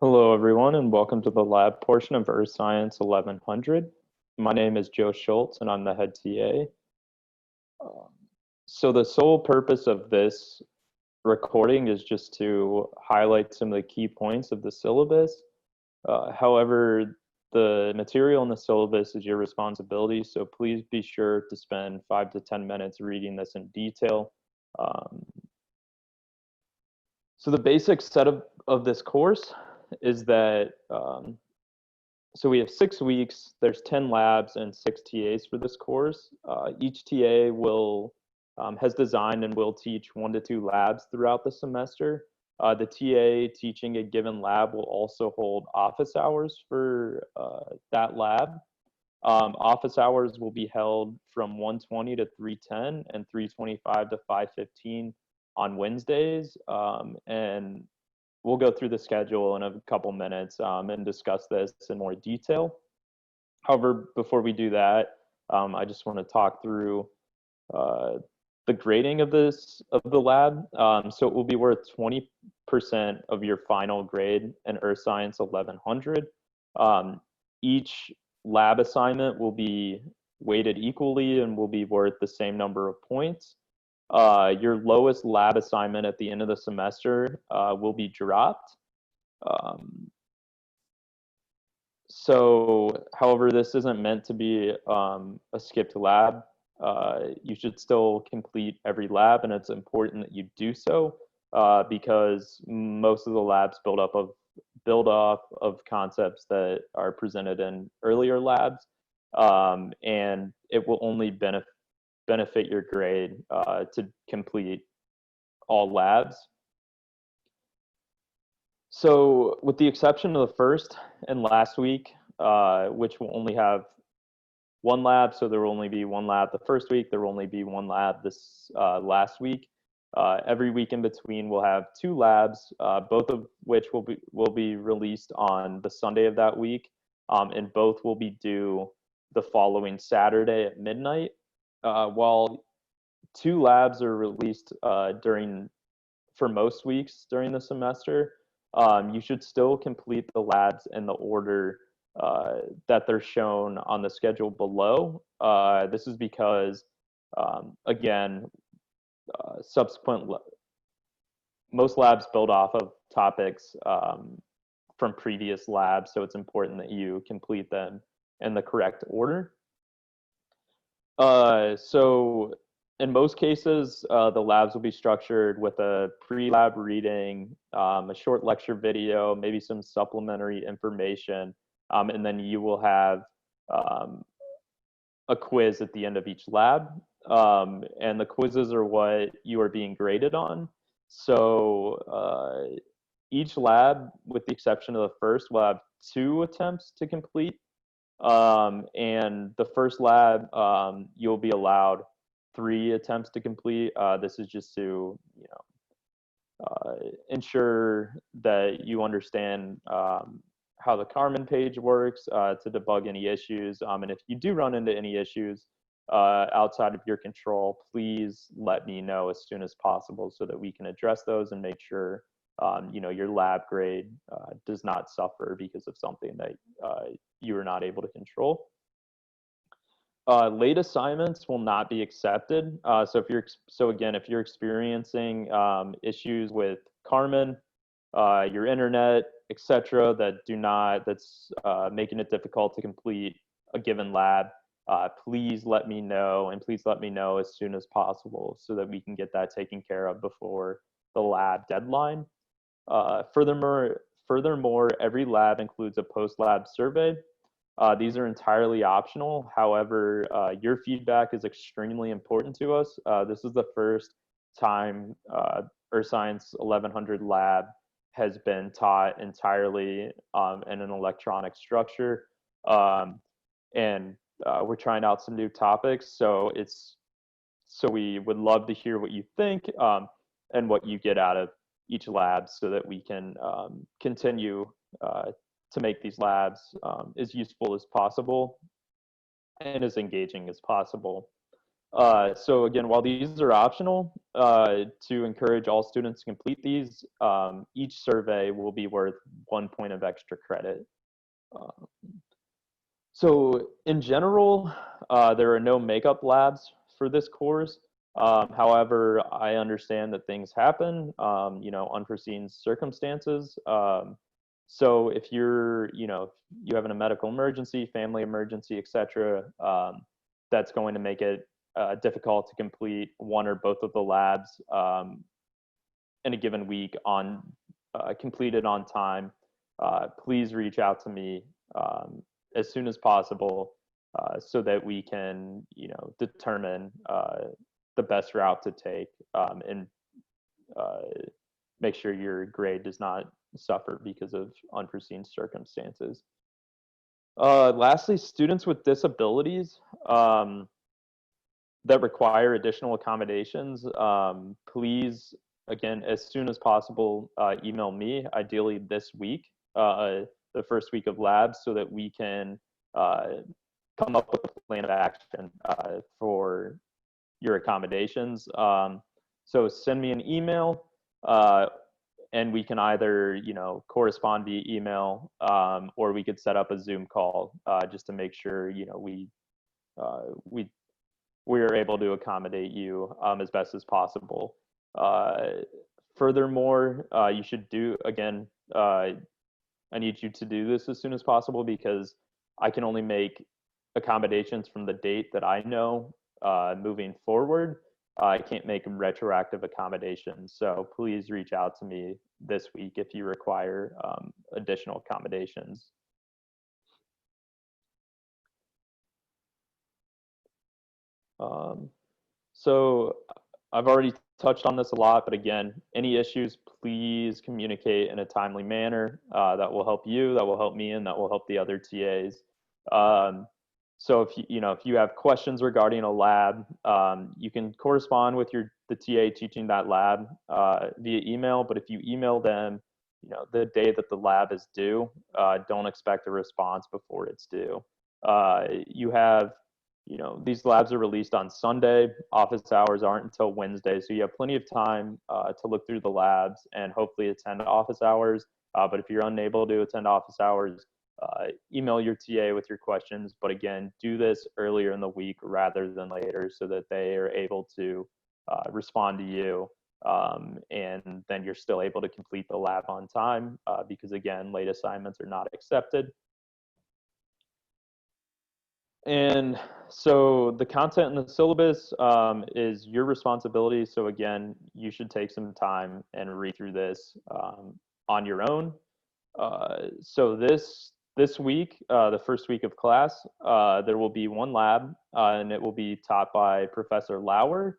Hello, everyone, and welcome to the lab portion of Earth Science 1100. My name is Joe Schultz, and I'm the head TA. Um, so the sole purpose of this recording is just to highlight some of the key points of the syllabus. However, the material in the syllabus is your responsibility, so please be sure to spend 5 to 10 minutes reading this in detail. Um, so the basic setup of this course is that so we have 6 weeks, there's 10 labs and 6 TAs for this course. Each TA has designed and will teach 1 to 2 labs throughout the semester. The TA teaching a given lab will also hold office hours for that lab. Office hours will be held from 1:20 to 3:10 and 3:25 to 5:15 on Wednesdays. And we'll go through the schedule in a couple minutes and discuss this in more detail. However, before we do that, I just want to talk through uh, the grading of the lab. So it will be worth 20% of your final grade in Earth Science 1100. Each lab assignment will be weighted equally and will be worth the same number of points. Your lowest lab assignment at the end of the semester will be dropped. Um, however, this isn't meant to be a skipped lab. You should still complete every lab, and it's important that you do so because most of the labs build off of concepts that are presented in earlier labs, and it will only benefit your grade to complete all labs. So with the exception of the first and last week, which will only have one lab, so there will only be one lab the first week, there will only be one lab this last week. Every week in between, we'll have 2 labs, both of which will be released on the Sunday of that week, and both will be due the following Saturday at midnight. While 2 labs are released for most weeks during the semester, you should still complete the labs in the order that they're shown on the schedule below. This is because, again, subsequent most labs build off of topics from previous labs, so it's important that you complete them in the correct order. So in most cases, the labs will be structured with a pre-lab reading, a short lecture video, maybe some supplementary information, and then you will have a quiz at the end of each lab. And the quizzes are what you are being graded on. So each lab, with the exception of the first, will have 2 attempts to complete. And the first lab, you'll be allowed 3 attempts to complete. This is just to, ensure that you understand how the Carmen page works to debug any issues. And if you do run into any issues outside of your control, please let me know as soon as possible so that we can address those and make sure your lab grade does not suffer because of something that you are not able to control. Late assignments will not be accepted. If you're experiencing issues with Carmen, your internet, etc., that's making it difficult to complete a given lab, please let me know, and please let me know as soon as possible so that we can get that taken care of before the lab deadline. Furthermore, every lab includes a post-lab survey. These are entirely optional. However, your feedback is extremely important to us. This is the first time Earth Science 1100 lab has been taught entirely in an electronic structure. And we're trying out some new topics. So we would love to hear what you think and what you get out of each lab so that we can continue to make these labs as useful as possible and as engaging as possible. So again, while these are optional, to encourage all students to complete these, each survey will be worth 1 point of extra credit. Uh, so in general, there are no makeup labs for this course. However, I understand that things happen, unforeseen circumstances. So if you're, if you have a medical emergency, family emergency, etc., that's going to make it difficult to complete one or both of the labs in a given week on completed on time. Please reach out to me as soon as possible so that we can, determine the best route to take and make sure your grade does not suffer because of unforeseen circumstances. Lastly, students with disabilities that require additional accommodations, please, again, as soon as possible, email me, ideally this week, the first week of labs, so that we can come up with a plan of action for your accommodations. So send me an email, and we can either, correspond via email, or we could set up a Zoom call just to make sure, we are able to accommodate you as best as possible. Furthermore, you should do, again, I need you to do this as soon as possible because I can only make accommodations from the date that I know moving forward. I can't make retroactive accommodations. So please reach out to me this week if you require additional accommodations. So I've already touched on this a lot, but again, any issues, please communicate in a timely manner. That will help you, that will help me, and that will help the other TAs. So if you have questions regarding a lab, you can correspond with the TA teaching that lab via email. But if you email them, the day that the lab is due, don't expect a response before it's due. These labs are released on Sunday. Office hours aren't until Wednesday, so you have plenty of time to look through the labs and hopefully attend office hours. But if you're unable to attend office hours, email your TA with your questions. But again, do this earlier in the week rather than later so that they are able to respond to you. And then you're still able to complete the lab on time because again, late assignments are not accepted. And so the content in the syllabus is your responsibility. So again, you should take some time and read through this on your own. So this week, the first week of class, there will be one lab, and it will be taught by Professor Lauer.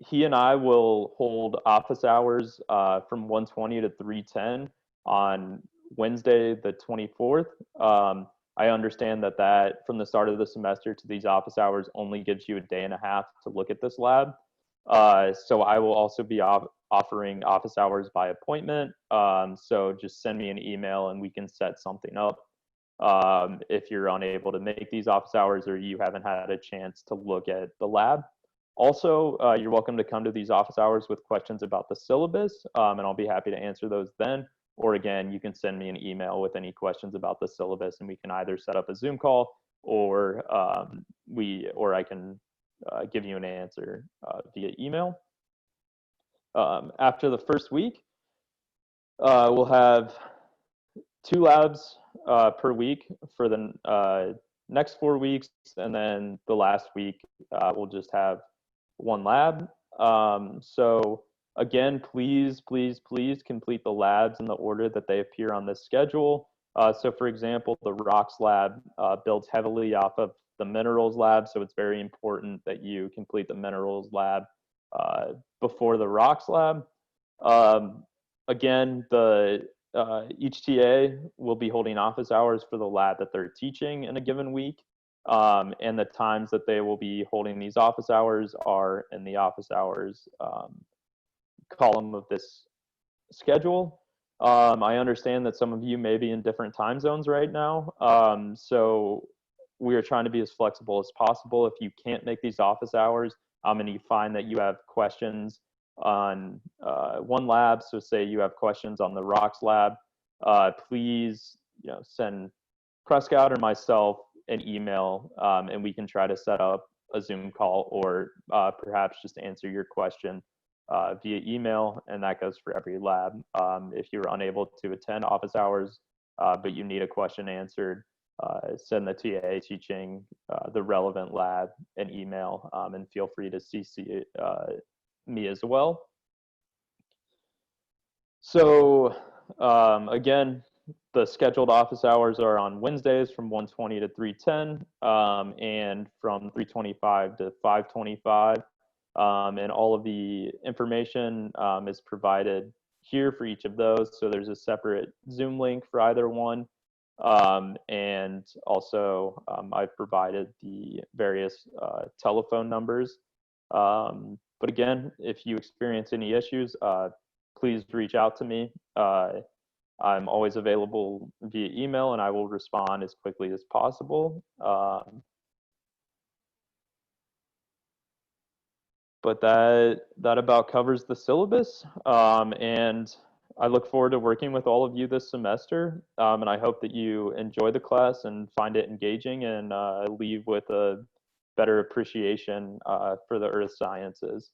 He and I will hold office hours from 1:20 to 3:10 on Wednesday, the 24th. I understand that from the start of the semester to these office hours only gives you a day and a half to look at this lab. So I will also be offering office hours by appointment. So just send me an email and we can set something up. If you're unable to make these office hours or you haven't had a chance to look at the lab. Also, you're welcome to come to these office hours with questions about the syllabus, and I'll be happy to answer those then. Or again, you can send me an email with any questions about the syllabus, and we can either set up a Zoom call or I can give you an answer via email. After the first week, we'll have 2 labs per week for the next 4 weeks, and then the last week we'll just have 1 lab. So again, please complete the labs in the order that they appear on this schedule. So for example, the rocks lab builds heavily off of the minerals lab, so it's very important that you complete the minerals lab before the rocks lab. Again, each TA will be holding office hours for the lab that they're teaching in a given week. And the times that they will be holding these office hours are in the office hours column of this schedule. I understand that some of you may be in different time zones right now. So we are trying to be as flexible as possible. If you can't make these office hours, and you find that you have questions on one lab, so say you have questions on the rocks lab, please, send Prescott or myself an email, and we can try to set up a Zoom call, or perhaps just answer your question via email, and that goes for every lab. If you're unable to attend office hours, but you need a question answered, send the TA teaching the relevant lab an email, and feel free to CC me as well. So again, the scheduled office hours are on Wednesdays from 1:20 to 3:10, and from 3:25 to 5:25. And all of the information is provided here for each of those. So there's a separate Zoom link for either one. And also I've provided the various telephone numbers. But again, if you experience any issues, please reach out to me. I'm always available via email, and I will respond as quickly as possible. But that about covers the syllabus, and I look forward to working with all of you this semester, and I hope that you enjoy the class and find it engaging, and leave with a better appreciation for the earth sciences.